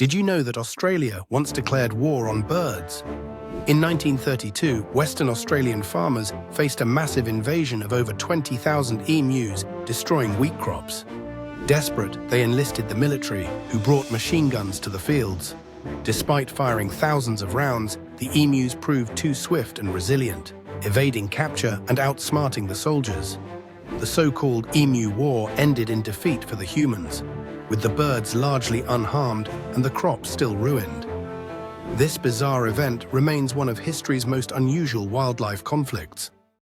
Did you know that Australia once declared war on birds? In 1932, Western Australian farmers faced a massive invasion of over 20,000 emus, destroying wheat crops. Desperate, they enlisted the military, who brought machine guns to the fields. Despite firing thousands of rounds, the emus proved too swift and resilient, evading capture and outsmarting the soldiers. The so-called Emu War ended in defeat for the humans, with the birds largely unharmed and the crops still ruined. This bizarre event remains one of history's most unusual wildlife conflicts.